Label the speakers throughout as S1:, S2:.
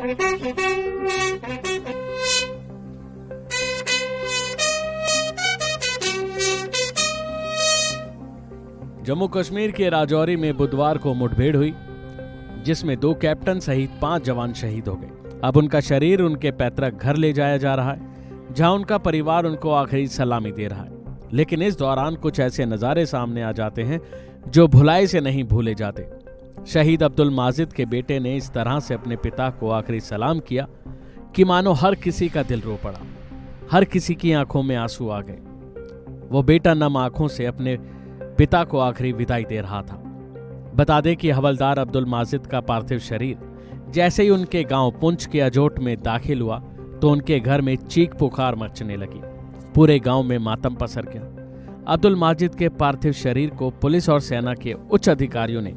S1: जम्मू कश्मीर के राजौरी में बुधवार को मुठभेड़ हुई, जिसमें 2 कैप्टन सहित 5 जवान शहीद हो गए। अब उनका शरीर उनके पैतृक घर ले जाया जा रहा है, जहां उनका परिवार उनको आखिरी सलामी दे रहा है। लेकिन इस दौरान कुछ ऐसे नज़ारे सामने आ जाते हैं जो भुलाए से नहीं भूले जाते। शहीद अब्दुल माजिद के बेटे ने इस तरह से अपने पिता को आखिरी सलाम किया कि मानो हर किसी का दिल रो पड़ा, हर किसी की आंखों में आंसू आ गए। वो बेटा नम आंखों से अपने पिता को आखिरी विदाई दे रहा था। बता दें कि हवलदार अब्दुल माजिद का पार्थिव शरीर जैसे ही उनके गांव पुंछ के अजोट में दाखिल हुआ तो उनके घर में चीख पुकार मचने लगी। पूरे गांव में मातम पसर गया। अब्दुल माजिद के पार्थिव शरीर को पुलिस और सेना के उच्च अधिकारियों ने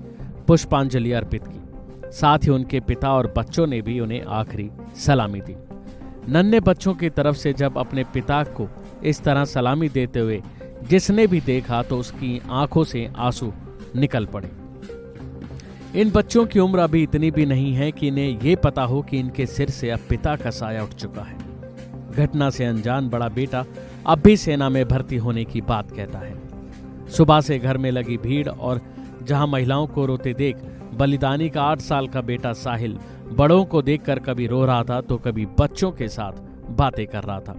S1: पुष्पांजलि अर्पित की। साथ ही उनके पिता और बच्चों ने भी उन्हें आखिरी सलामी दी। नन्हे बच्चों की तरफ से जब अपने पिता को इस तरह सलामी देते हुए जिसने भी देखा तो उसकी आंखों से आंसू निकल पड़े। इन बच्चों की उम्र अभी इतनी भी नहीं है कि इन्हें ये पता हो कि इनके सिर से अब पिता का साया उठ चुका है। घटना से अनजान बड़ा बेटा अब भी सेना में भर्ती होने की बात कहता है। सुबह से घर में लगी भीड़ और जहां महिलाओं को रोते देख बलिदानी का 8 साल का बेटा साहिल बड़ों को देखकर कभी रो रहा था तो कभी बच्चों के साथ बातें कर रहा था।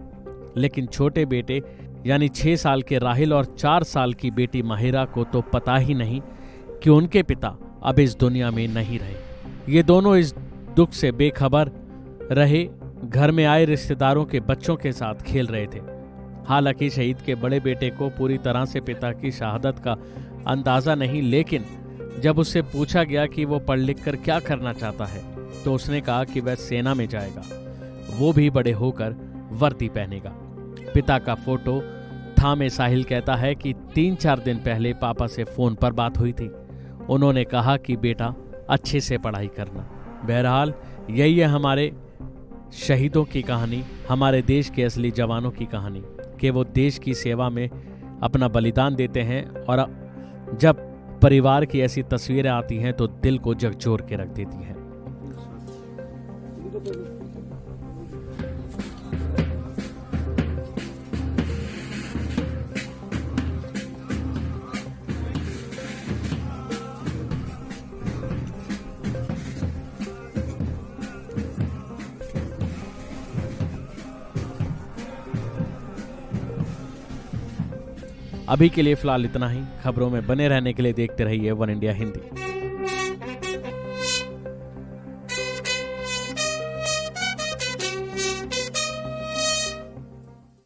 S1: लेकिन छोटे बेटे यानी 6 साल के राहिल और 4 साल की बेटी माहिरा को तो पता ही नहीं कि उनके पिता अब इस दुनिया में नहीं रहे। ये दोनों इस दुख से बेखबर रहे, घर में आए रिश्तेदारों के बच्चों के साथ खेल रहे थे। हालांकि शहीद के बड़े बेटे को पूरी तरह से पिता की शहादत का अंदाजा नहीं, लेकिन जब उससे पूछा गया कि वो पढ़ लिख कर क्या करना चाहता है तो उसने कहा कि वह सेना में जाएगा, वो भी बड़े होकर वर्दी पहनेगा। पिता का फोटो थामे साहिल कहता है कि 3-4 दिन पहले पापा से फोन पर बात हुई थी। उन्होंने कहा कि बेटा अच्छे से पढ़ाई करना। बहरहाल यही है हमारे शहीदों की कहानी, हमारे देश के असली जवानों की कहानी कि वो देश की सेवा में अपना बलिदान देते हैं और जब परिवार की ऐसी तस्वीरें आती हैं तो दिल को झकझोर के रख देती हैं। अभी के लिए फिलहाल इतना ही। खबरों में बने रहने के लिए देखते रहिए वन इंडिया हिंदी।